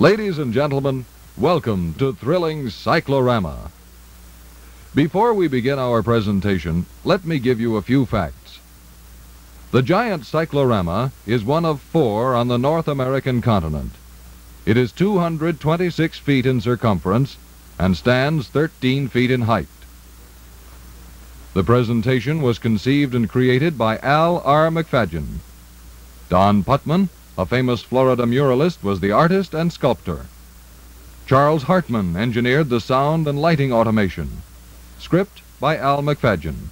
Ladies and gentlemen, welcome to thrilling Cyclorama. Before we begin our presentation, let me give you a few facts. The giant Cyclorama is one of 4 on the North American continent. It is 226 feet in circumference and stands 13 feet in height. The presentation was conceived and created by Al R. McFadden. Don Putman, a famous Florida muralist, was the artist and sculptor. Charles Hartman engineered the sound and lighting automation. Script by Al McFadden.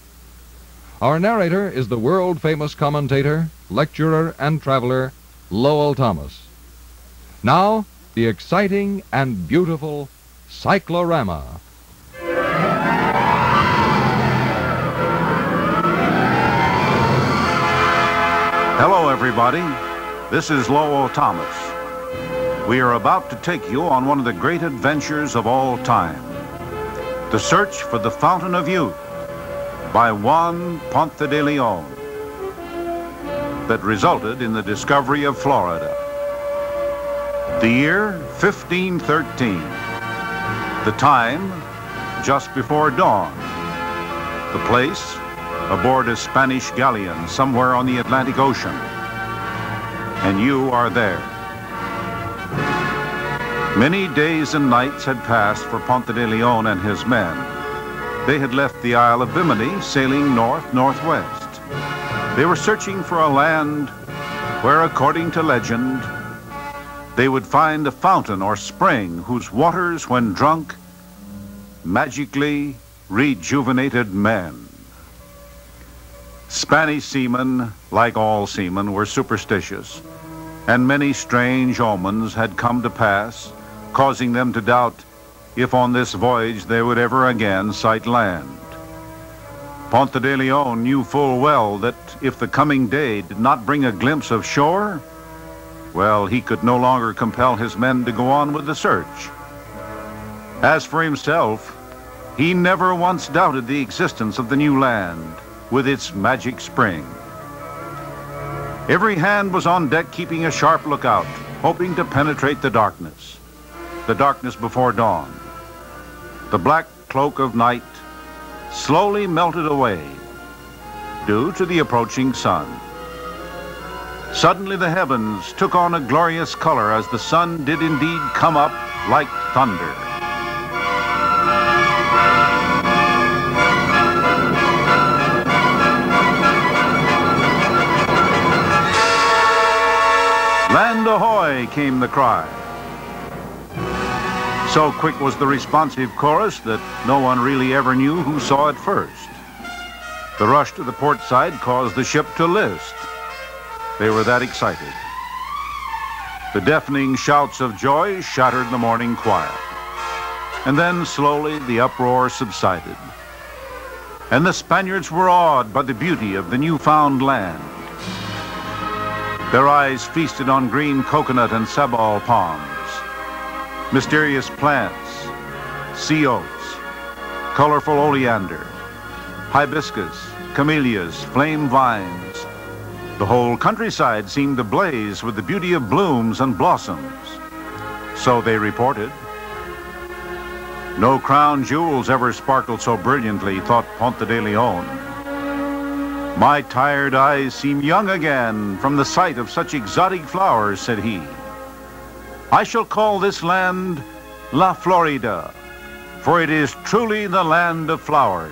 Our narrator is the world-famous commentator, lecturer, and traveler, Lowell Thomas. Now, the exciting and beautiful Cyclorama. Hello, everybody. This is Lowell Thomas. We are about to take you on one of the great adventures of all time. The search for the Fountain of Youth by Juan Ponce de Leon that resulted in the discovery of Florida. The year 1513. The time just before dawn. The place aboard a Spanish galleon somewhere on the Atlantic Ocean. And you are there. Many days and nights had passed for Ponce de Leon and his men. They had left the Isle of Bimini, sailing north-northwest. They were searching for a land where, according to legend, they would find a fountain or spring whose waters, when drunk, magically rejuvenated men. Spanish seamen, like all seamen, were superstitious, and many strange omens had come to pass, causing them to doubt if on this voyage they would ever again sight land. Ponce de Leon knew full well that if the coming day did not bring a glimpse of shore, well, he could no longer compel his men to go on with the search. As for himself, he never once doubted the existence of the new land with its magic spring. Every hand was on deck keeping a sharp lookout, hoping to penetrate the darkness before dawn. The black cloak of night slowly melted away due to the approaching sun. Suddenly the heavens took on a glorious color as the sun did indeed come up like thunder. "Land ahoy!" came the cry. So quick was the responsive chorus that no one really ever knew who saw it first. The rush to the port side caused the ship to list. They were that excited. The deafening shouts of joy shattered the morning quiet. And then slowly the uproar subsided. And the Spaniards were awed by the beauty of the newfound land. Their eyes feasted on green coconut and sabal palms, mysterious plants, sea oats, colorful oleander, hibiscus, camellias, flame vines. The whole countryside seemed ablaze with the beauty of blooms and blossoms. So they reported. No crown jewels ever sparkled so brilliantly, thought Ponce de Leon. My tired eyes seem young again from the sight of such exotic flowers, said he. I shall call this land La Florida, for it is truly the land of flowers.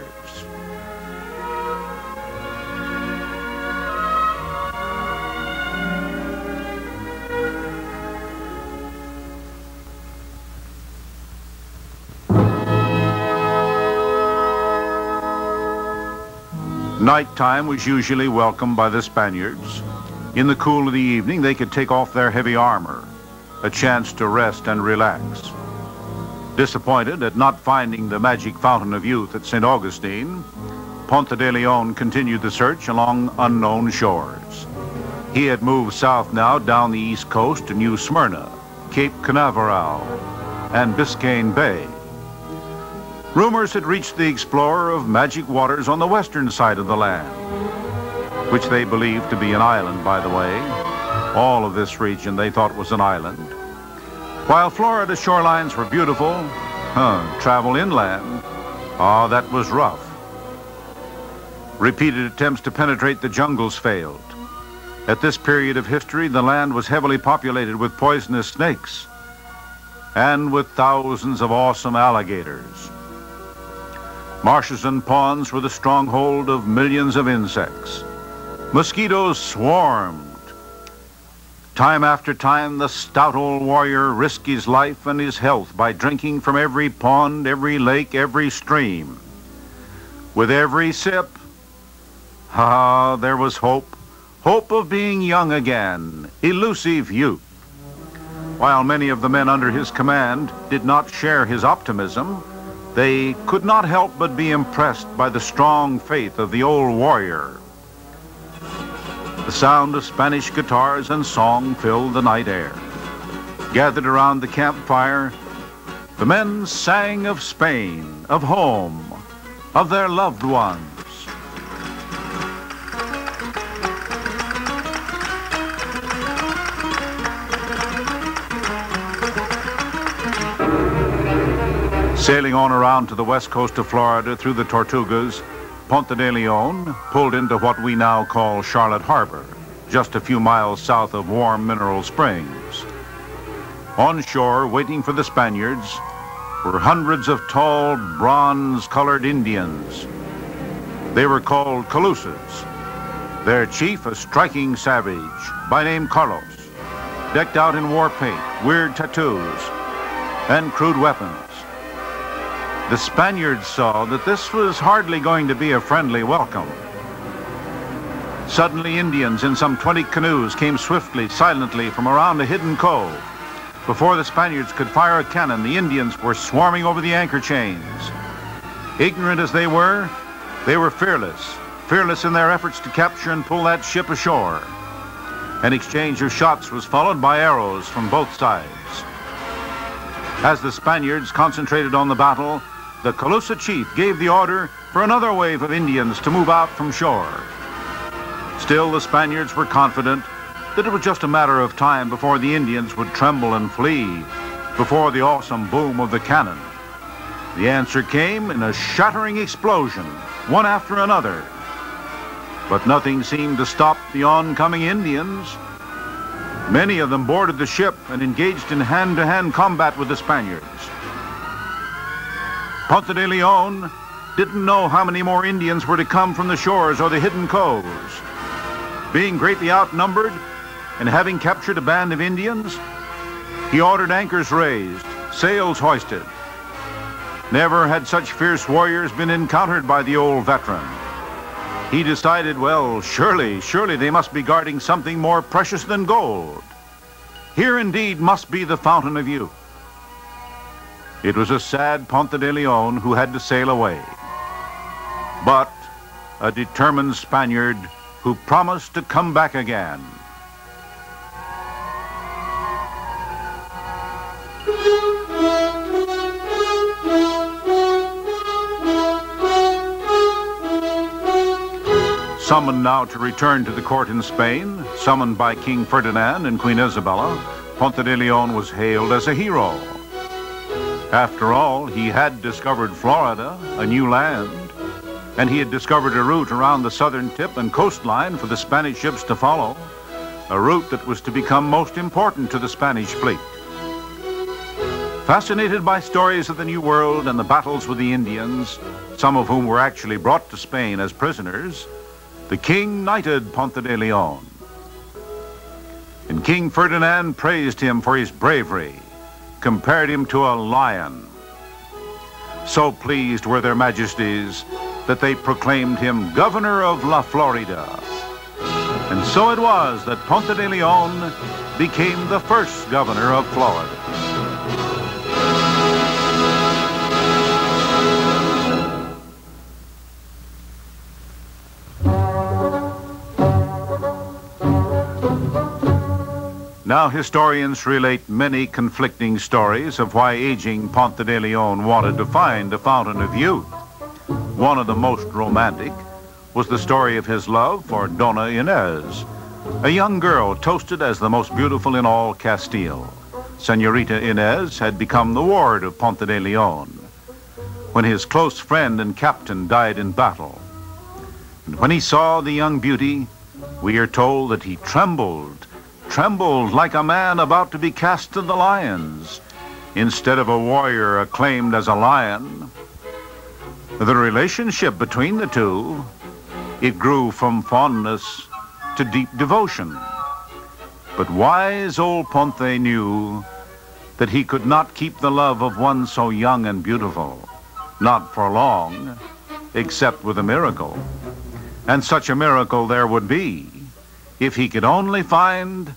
Nighttime was usually welcomed by the Spaniards. In the cool of the evening, they could take off their heavy armor, a chance to rest and relax. Disappointed at not finding the magic Fountain of Youth at St. Augustine, Ponce de Leon continued the search along unknown shores. He had moved south now down the east coast to New Smyrna, Cape Canaveral, and Biscayne Bay. Rumors had reached the explorer of magic waters on the western side of the land, which they believed to be an island, by the way. All of this region they thought was an island. While Florida's shorelines were beautiful, travel inland, that was rough. Repeated attempts to penetrate the jungles failed. At this period of history, the land was heavily populated with poisonous snakes and with thousands of awesome alligators. Marshes and ponds were the stronghold of millions of insects. Mosquitoes swarmed. Time after time, the stout old warrior risked his life and his health by drinking from every pond, every lake, every stream. With every sip, there was hope. Hope of being young again, elusive youth. While many of the men under his command did not share his optimism, they could not help but be impressed by the strong faith of the old warrior. The sound of Spanish guitars and song filled the night air. Gathered around the campfire, the men sang of Spain, of home, of their loved ones. Sailing on around to the west coast of Florida through the Tortugas, Ponce de Leon pulled into what we now call Charlotte Harbor, just a few miles south of warm Mineral Springs. On shore, waiting for the Spaniards, were hundreds of tall, bronze-colored Indians. They were called Calusas. Their chief, a striking savage by name Carlos, decked out in war paint, weird tattoos, and crude weapons. The Spaniards saw that this was hardly going to be a friendly welcome. Suddenly, Indians in some 20 canoes came swiftly, silently from around a hidden cove. Before the Spaniards could fire a cannon, the Indians were swarming over the anchor chains. Ignorant as they were fearless in their efforts to capture and pull that ship ashore. An exchange of shots was followed by arrows from both sides. As the Spaniards concentrated on the battle, the Calusa chief gave the order for another wave of Indians to move out from shore. Still, the Spaniards were confident that it was just a matter of time before the Indians would tremble and flee before the awesome boom of the cannon. The answer came in a shattering explosion, one after another. But nothing seemed to stop the oncoming Indians. Many of them boarded the ship and engaged in hand-to-hand combat with the Spaniards. Ponce de Leon didn't know how many more Indians were to come from the shores or the hidden coves. Being greatly outnumbered and having captured a band of Indians, he ordered anchors raised, sails hoisted. Never had such fierce warriors been encountered by the old veteran. He decided, well, surely they must be guarding something more precious than gold. Here indeed must be the fountain of youth. It was a sad Ponce de Leon who had to sail away, but a determined Spaniard who promised to come back again. Summoned now to return to the court in Spain, summoned by King Ferdinand and Queen Isabella, Ponce de Leon was hailed as a hero. After all, he had discovered Florida, a new land, and he had discovered a route around the southern tip and coastline for the Spanish ships to follow, a route that was to become most important to the Spanish fleet. Fascinated by stories of the New World and the battles with the Indians, some of whom were actually brought to Spain as prisoners, the king knighted Ponce de Leon. And King Ferdinand praised him for his bravery, compared him to a lion. So pleased were their majesties that they proclaimed him Governor of La Florida. And so it was that Ponce de Leon became the first governor of Florida. Now historians relate many conflicting stories of why aging Ponce de Leon wanted to find a fountain of youth. One of the most romantic was the story of his love for Dona Inez, a young girl toasted as the most beautiful in all Castile. Senorita Inez had become the ward of Ponce de Leon when his close friend and captain died in battle. And when he saw the young beauty, we are told that he trembled like a man about to be cast to the lions, instead of a warrior acclaimed as a lion. The relationship between the two, it grew from fondness to deep devotion. But wise old Ponce knew that he could not keep the love of one so young and beautiful, not for long, except with a miracle. And such a miracle there would be if he could only find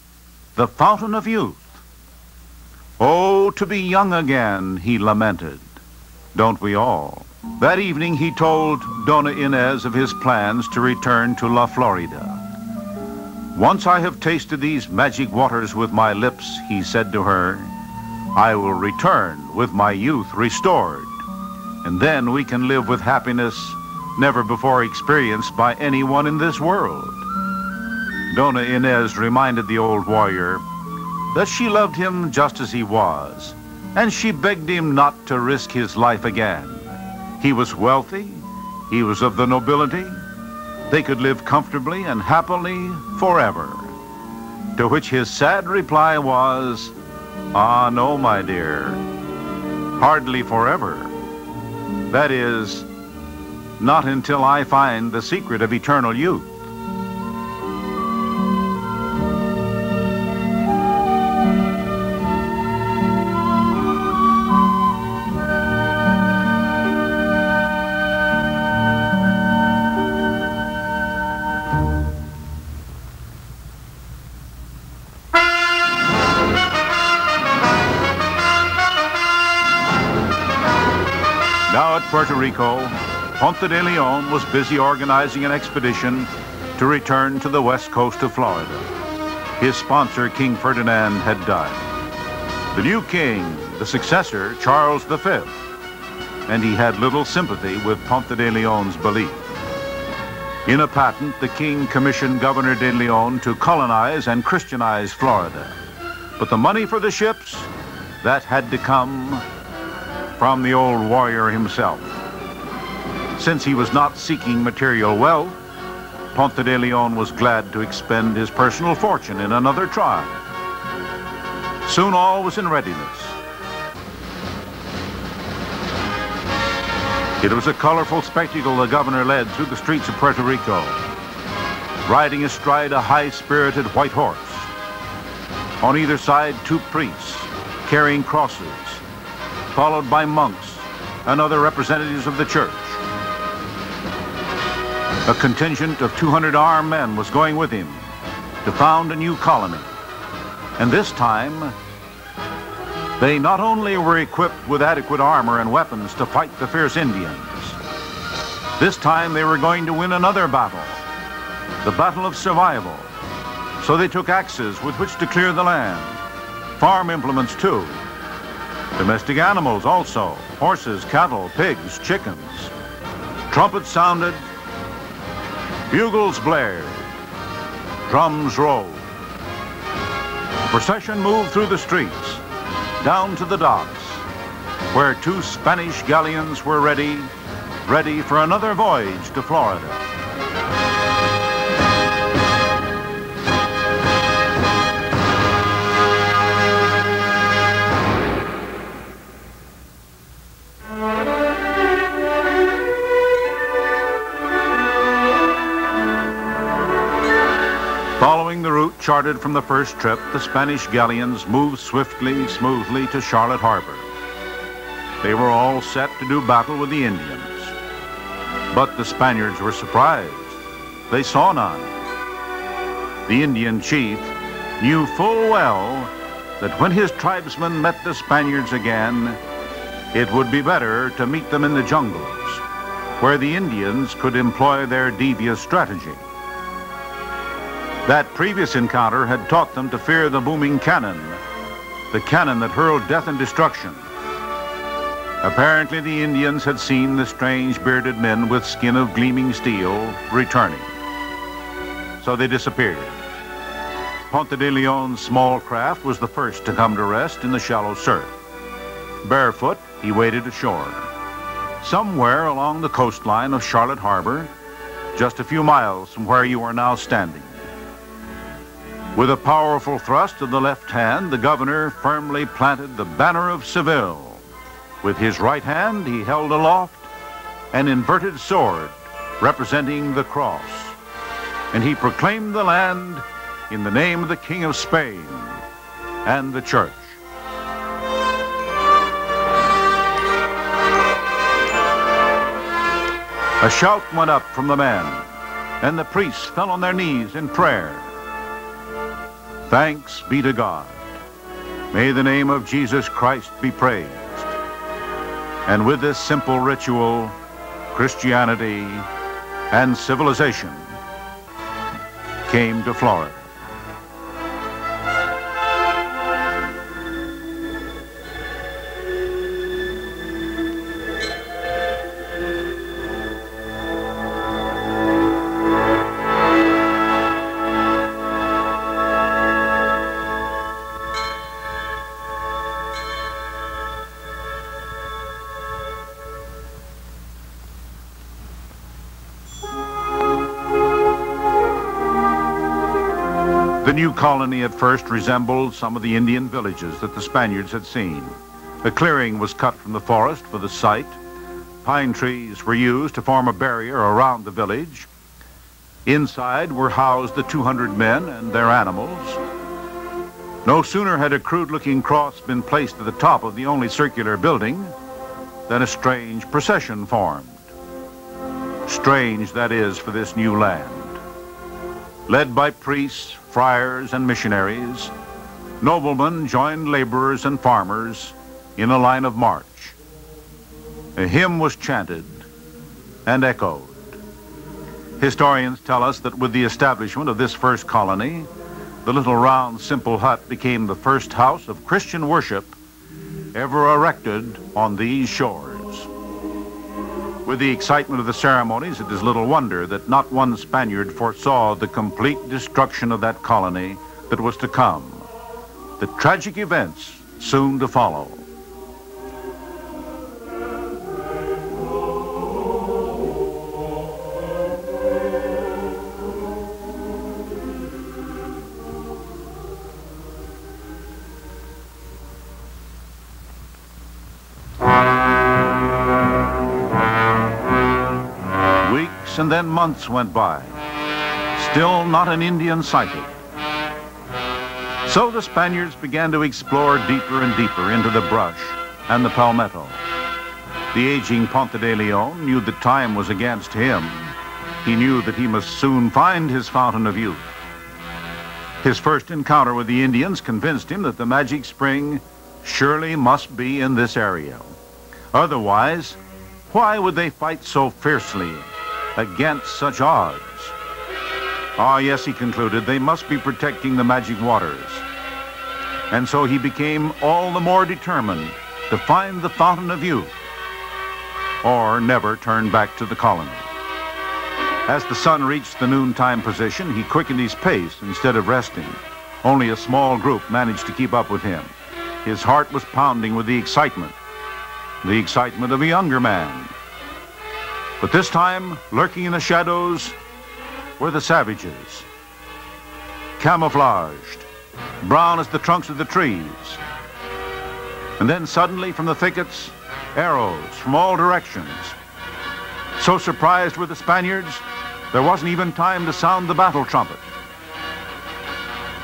the fountain of youth. Oh, to be young again, he lamented. Don't we all? That evening he told Dona Inez of his plans to return to La Florida. Once I have tasted these magic waters with my lips, he said to her, I will return with my youth restored, and then we can live with happiness never before experienced by anyone in this world. Dona Inez reminded the old warrior that she loved him just as he was, and she begged him not to risk his life again. He was wealthy, he was of the nobility, they could live comfortably and happily forever. To which his sad reply was, ah, no, my dear, hardly forever. That is, not until I find the secret of eternal youth. Now at Puerto Rico, Ponce de Leon was busy organizing an expedition to return to the west coast of Florida. His sponsor, King Ferdinand, had died. The new king, the successor, Charles V, and he had little sympathy with Ponce de Leon's belief. In a patent, the king commissioned Governor de Leon to colonize and Christianize Florida. But the money for the ships, that had to come from the old warrior himself. Since he was not seeking material wealth, Ponce de Leon was glad to expend his personal fortune in another tribe. Soon all was in readiness. It was a colorful spectacle the governor led through the streets of Puerto Rico, riding astride a high-spirited white horse. On either side, 2 priests carrying crosses, followed by monks and other representatives of the church. A contingent of 200 armed men was going with him to found a new colony. And this time, they not only were equipped with adequate armor and weapons to fight the fierce Indians, this time they were going to win another battle, the battle of survival. So they took axes with which to clear the land, farm implements too, domestic animals also, horses, cattle, pigs, chickens. Trumpets sounded, bugles blared, drums rolled. The procession moved through the streets, down to the docks, where 2 Spanish galleons were ready for another voyage to Florida. Following the route charted from the first trip, the Spanish galleons moved swiftly, smoothly to Charlotte Harbor. They were all set to do battle with the Indians. But the Spaniards were surprised. They saw none. The Indian chief knew full well that when his tribesmen met the Spaniards again, it would be better to meet them in the jungles, where the Indians could employ their devious strategy. That previous encounter had taught them to fear the booming cannon, the cannon that hurled death and destruction. Apparently the Indians had seen the strange bearded men with skin of gleaming steel returning. So they disappeared. Ponte de Leon's small craft was the first to come to rest in the shallow surf. Barefoot, he waded ashore. Somewhere along the coastline of Charlotte Harbor, just a few miles from where you are now standing. With a powerful thrust of the left hand, the governor firmly planted the banner of Seville. With his right hand, he held aloft an inverted sword representing the cross. And he proclaimed the land in the name of the King of Spain and the Church. A shout went up from the men, and the priests fell on their knees in prayer. Thanks be to God. May the name of Jesus Christ be praised. And with this simple ritual, Christianity and civilization came to Florida. The new colony at first resembled some of the Indian villages that the Spaniards had seen. A clearing was cut from the forest for the site. Pine trees were used to form a barrier around the village. Inside were housed the 200 men and their animals. No sooner had a crude-looking cross been placed at the top of the only circular building than a strange procession formed. Strange, that is, for this new land. Led by priests, friars, and missionaries, noblemen joined laborers and farmers in a line of march. A hymn was chanted and echoed. Historians tell us that with the establishment of this first colony, the little round, simple hut became the first house of Christian worship ever erected on these shores. With the excitement of the ceremonies, it is little wonder that not one Spaniard foresaw the complete destruction of that colony that was to come, the tragic events soon to follow. And then months went by. Still not an Indian sighted. So the Spaniards began to explore deeper and deeper into the brush and the palmetto. The aging Ponte de Leon knew that time was against him. He knew that he must soon find his fountain of youth. His first encounter with the Indians convinced him that the magic spring surely must be in this area. Otherwise, why would they fight so fiercely against such odds? Ah, yes, he concluded, they must be protecting the magic waters. And so he became all the more determined to find the fountain of youth, or never turn back to the colony. As the sun reached the noontime position, he quickened his pace instead of resting. Only a small group managed to keep up with him. His heart was pounding with the excitement of a younger man. But this time, lurking in the shadows, were the savages. Camouflaged, brown as the trunks of the trees. And then suddenly from the thickets, arrows from all directions. So surprised were the Spaniards, there wasn't even time to sound the battle trumpet.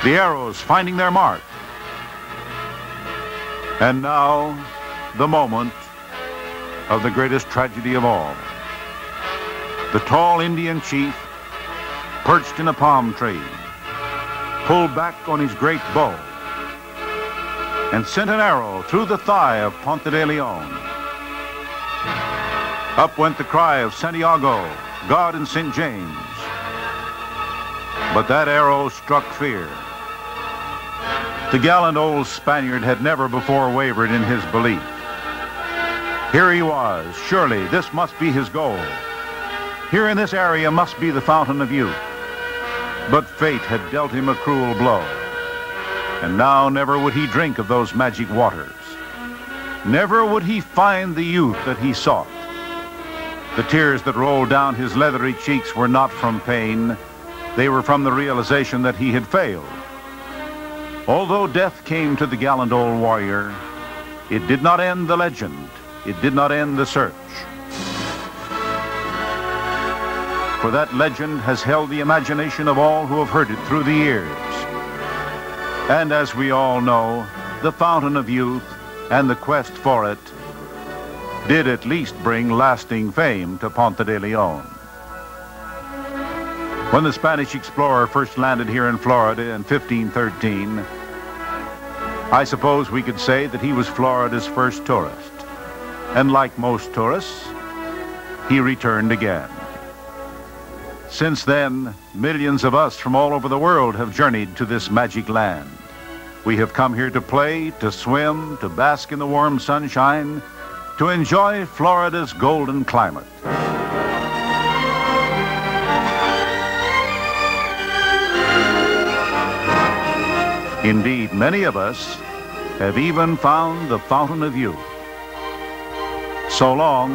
The arrows finding their mark. And now, the moment of the greatest tragedy of all. The tall Indian chief, perched in a palm tree, pulled back on his great bow and sent an arrow through the thigh of Ponte de Leon. Up went the cry of Santiago, God and St. James. But that arrow struck fear. The gallant old Spaniard had never before wavered in his belief. Here he was. Surely this must be his goal. Here in this area must be the fountain of youth. But fate had dealt him a cruel blow. And now never would he drink of those magic waters. Never would he find the youth that he sought. The tears that rolled down his leathery cheeks were not from pain. They were from the realization that he had failed. Although death came to the gallant old warrior, it did not end the legend. It did not end the search. For that legend has held the imagination of all who have heard it through the years. And as we all know, the Fountain of Youth and the quest for it did at least bring lasting fame to Ponce de Leon. When the Spanish explorer first landed here in Florida in 1513, I suppose we could say that he was Florida's first tourist. And like most tourists, he returned again. Since then, millions of us from all over the world have journeyed to this magic land. We have come here to play, to swim, to bask in the warm sunshine, to enjoy Florida's golden climate. Indeed, many of us have even found the Fountain of Youth. So long.